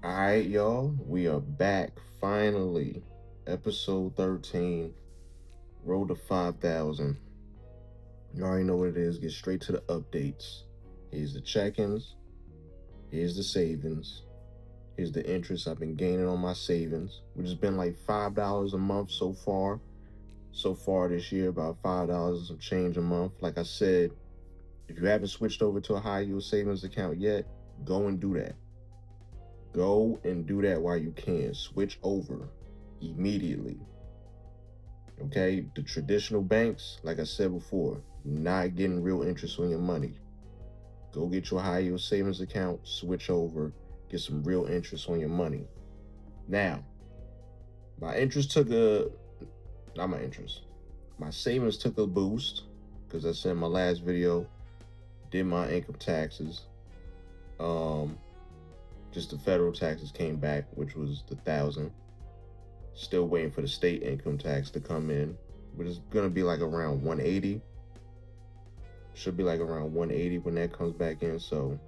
All right, y'all, we are back finally. Episode 13, Road to 5,000. You already know what it is. Get straight to the updates. Here's the check ins, here's the savings, here's the interest I've been gaining on my savings, which has been like $5 a month so far. So far this year, about $5 and some change a month. Like I said, if you haven't switched over to a high yield savings account yet, go and do that. Go and do that while you can. Switch over immediately. Okay? The traditional banks, like I said before, not getting real interest on your money. Go get your high yield savings account, switch over, get some real interest on your money. Now, my interest took a, not my interest, my savings took a boost because I said in my last video, did my income taxes. Just the federal taxes came back, which was the 1,000. Still waiting for the state income tax to come in, but it's gonna be like around 180. Should be like around 180 when that comes back in. So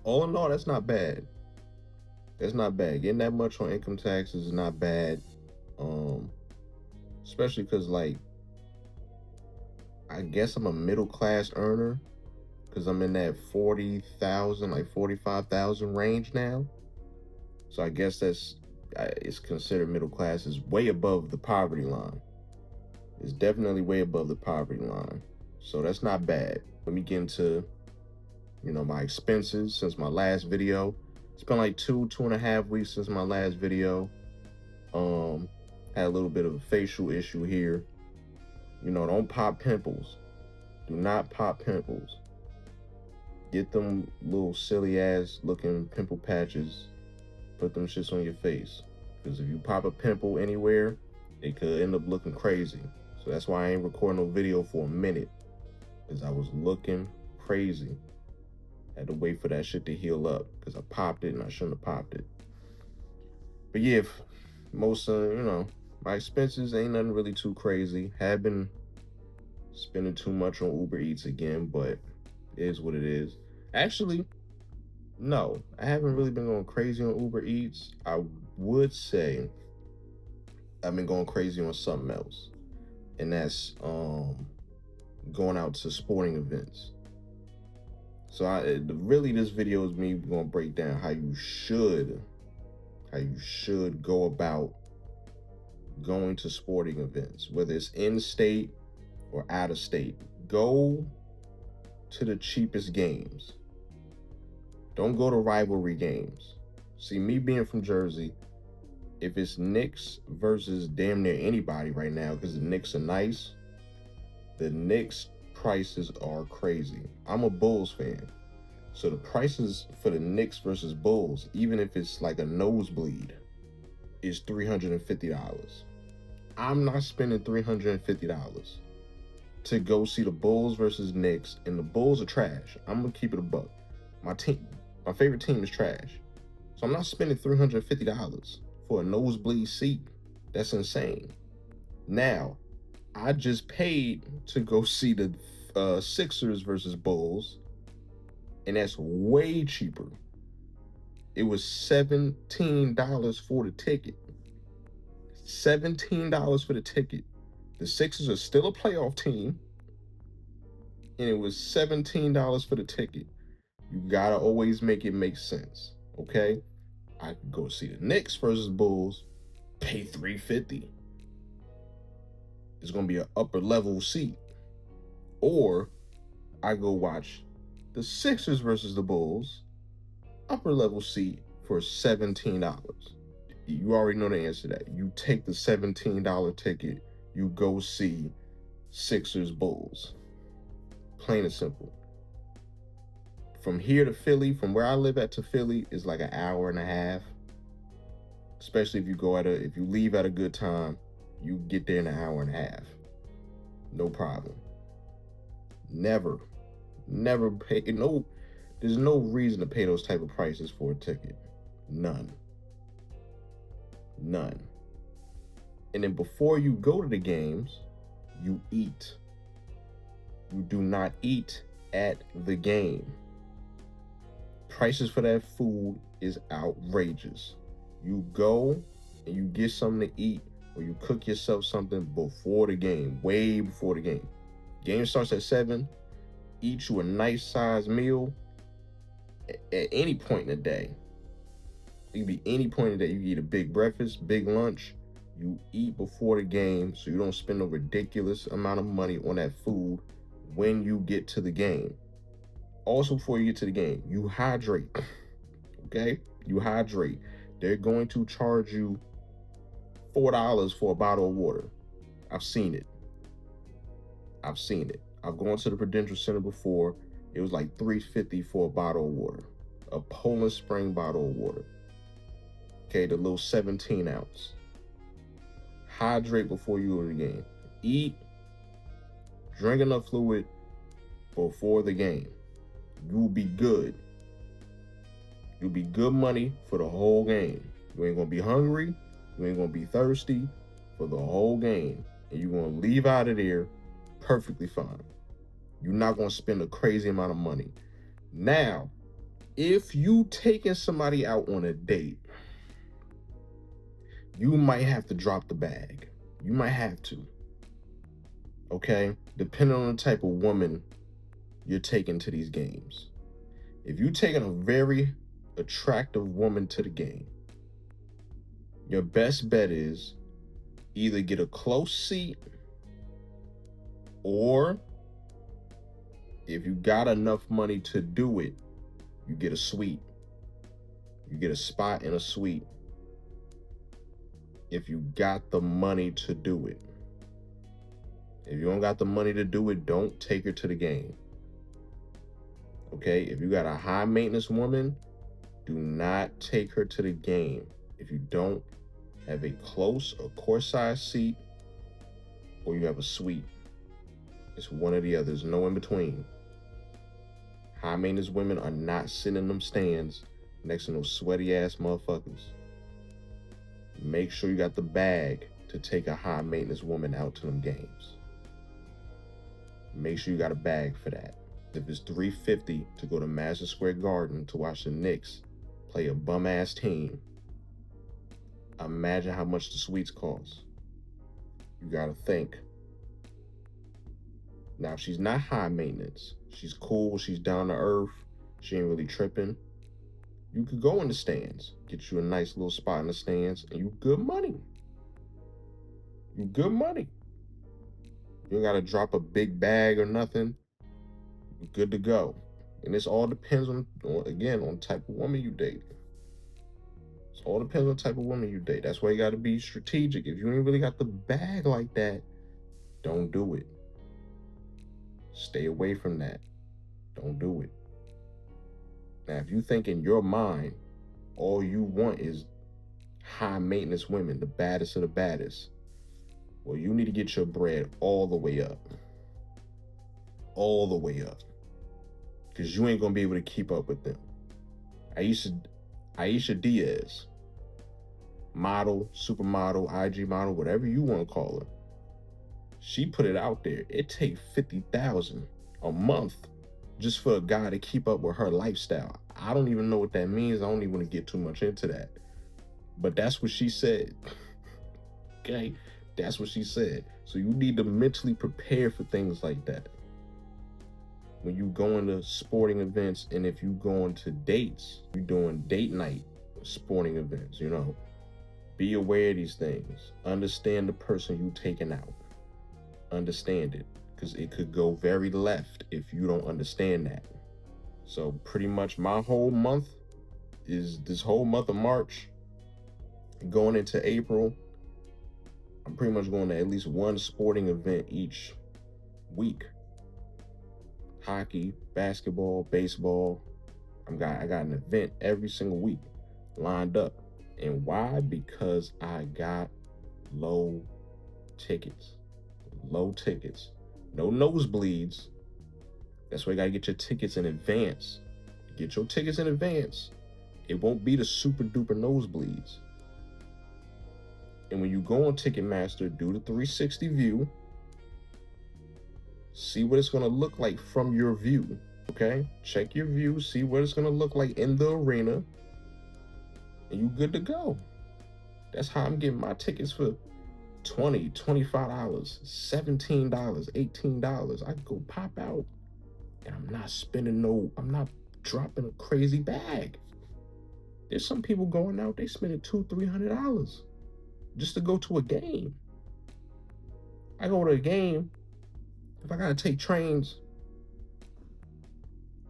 all in all, that's not bad. That's not bad. Getting that much on income taxes is not bad. Especially because like I guess I'm a middle class earner because I'm in that 40,000, like 45,000 range now. So I guess that's it's considered middle class. Is way above the poverty line. It's definitely way above the poverty line. So that's not bad. Let me get into, my expenses since my last video. It's been like 2.5 weeks since my last video. Had a little bit of a facial issue here. Don't pop pimples. Do not pop pimples. Get them little silly ass looking pimple patches. Put them shits on your face. Because if you pop a pimple anywhere, it could end up looking crazy. So that's why I ain't recording no video for a minute. Because I was looking crazy. Had to wait for that shit to heal up. Because I popped it and I shouldn't have popped it. But yeah, most my expenses ain't nothing really too crazy. Have been spending too much on Uber Eats again, but it is what it is. Actually, no, I haven't really been going crazy on Uber Eats. I would say I've been going crazy on something else. And that's going out to sporting events. So really this video is me going to break down how you should go about going to sporting events, whether it's in state or out of state. Go to the cheapest games. Don't go to rivalry games. See, me being from Jersey, if it's Knicks versus damn near anybody right now, because the Knicks are nice, the Knicks prices are crazy. I'm a Bulls fan. So the prices for the Knicks versus Bulls, even if it's like a nosebleed, is $350. I'm not spending $350 to go see the Bulls versus Knicks, and the Bulls are trash. I'm gonna keep it a buck. My favorite team is trash. So I'm not spending $350 for a nosebleed seat. That's insane. Now, I just paid to go see the Sixers versus Bulls, and that's way cheaper. It was $17 for the ticket. $17 for the ticket. The Sixers are still a playoff team, and it was $17 for the ticket. You gotta always make it make sense, okay? I could go see the Knicks versus Bulls, pay $350. It's gonna be an upper level seat. Or I go watch the Sixers versus the Bulls, upper level seat for $17. You already know the answer to that. You take the $17 ticket, you go see Sixers Bulls. Plain and simple. From here to Philly, from where I live at to Philly, is like an hour and a half. Especially if you leave at a good time, you get there in an hour and a half. No problem. Never pay, there's no reason to pay those type of prices for a ticket. None. And then before you go to the games, you eat. You do not eat at the game. Prices for that food is outrageous. You go and you get something to eat, or you cook yourself something before the game, way before the game. Game starts at 7. Eat you a nice sized meal at any point in the day. It can be any point in the day. You eat a big breakfast, big lunch. You eat before the game so you don't spend a ridiculous amount of money on that food when you get to the game. Also, before you get to the game, you hydrate. Okay? You hydrate. They're going to charge you $4 for a bottle of water. I've seen it. I've gone to the Prudential Center before. It was like $3.50 for a bottle of water. A Poland Spring bottle of water. Okay, the little 17 ounce. Hydrate before you go to the game. Eat, drink enough fluid before the game. You'll be good. You'll be good money for the whole game. You ain't gonna be hungry. You ain't gonna be thirsty for the whole game. And you're gonna leave out of there perfectly fine. You're not gonna spend a crazy amount of money. Now, if you taking somebody out on a date, you might have to drop the bag. You might have to. Okay? Depending on the type of woman you're taking to these games. If you're taking a very attractive woman to the game, your best bet is either get a close seat, or if you got enough money to do it, you get a suite. You get a spot in a suite. If you got the money to do it. If you don't got the money to do it, don't take her to the game. Okay? If you got a high maintenance woman, do not take her to the game if you don't have a close or court-side seat, or you have a suite. It's one or the other. There's no in between. High maintenance women are not sitting in them stands next to no sweaty ass motherfuckers. Make sure you got the bag to take a high maintenance woman out to them games. Make sure you got a bag for that. If it's $3.50 to go to Madison Square Garden to watch the Knicks play a bum ass team, imagine how much the suites cost. You gotta think. Now, if she's not high maintenance, she's cool, she's down to earth, she ain't really tripping, you could go in the stands, get you a nice little spot in the stands, and you good money. You good money. You don't gotta drop a big bag or nothing. You're good to go. And this all depends on the type of woman you date. It all depends on the type of woman you date. That's why you gotta be strategic. If you ain't really got the bag like that, don't do it. Stay away from that. Don't do it. Now, if you think in your mind, all you want is high maintenance women, the baddest of the baddest, well, you need to get your bread all the way up. All the way up. Because you ain't going to be able to keep up with them. Aisha Diaz, model, supermodel, IG model, whatever you want to call her, she put it out there. It takes $50,000 a month just for a guy to keep up with her lifestyle. I don't even know what that means. I don't even want to get too much into that. But that's what she said. Okay? That's what she said. So you need to mentally prepare for things like that. When you go into sporting events, and if you going to dates, you're doing date night sporting events, be aware of these things. Understand the person you taking out. Understand it, because it could go very left if you don't understand that. So pretty much my whole month is this whole month of March going into April. I'm pretty much going to at least one sporting event each week. Hockey, basketball, baseball. I got an event every single week lined up. And why? Because I got low tickets. Low tickets. No nosebleeds. That's why you gotta get your tickets in advance. Get your tickets in advance. It won't be the super duper nosebleeds. And when you go on Ticketmaster, do the 360 view. See what it's gonna look like from your view. Okay, check your view, see what it's gonna look like in the arena, and you good to go. That's how I'm getting my tickets for $20, $25, $17, $18. I can go pop out, and I'm not dropping a crazy bag. There's some people going out, they spending $200, $300 just to go to a game. I go to a game, if I gotta take trains,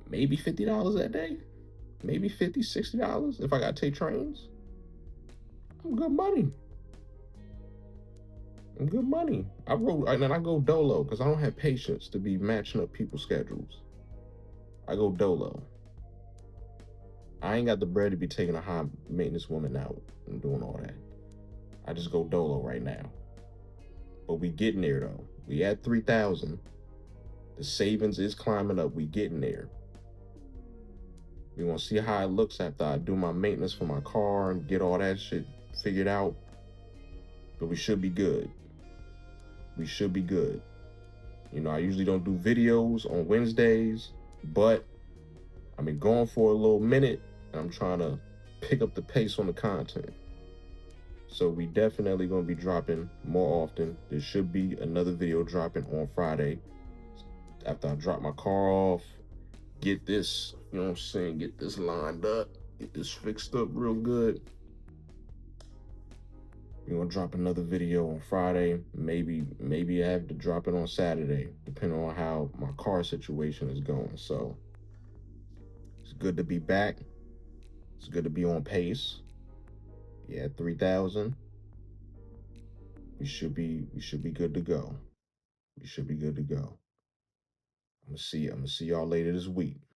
maybe $50 that day, maybe $50, $60 if I gotta take trains. I'm good money. I'm good money. And then I go dolo because I don't have patience to be matching up people's schedules. I go dolo. I ain't got the bread to be taking a high maintenance woman out and doing all that. I just go dolo right now. But we getting there though. We at 3,000. The savings is climbing up. We getting there. We gonna see how it looks after I do my maintenance for my car and get all that shit figured out. But we should be good. We should be good. You know, I usually don't do videos on Wednesdays, but I've been going for a little minute and I'm trying to pick up the pace on the content. So we definitely gonna be dropping more often. There should be another video dropping on Friday after I drop my car off, get this, you know what I'm saying, get this lined up, get this fixed up real good. We're gonna drop another video on Friday. Maybe I have to drop it on Saturday, depending on how my car situation is going. So it's good to be back. It's good to be on pace. Yeah, 3,000. We should be good to go. We should be good to go. I'm gonna see y'all later this week.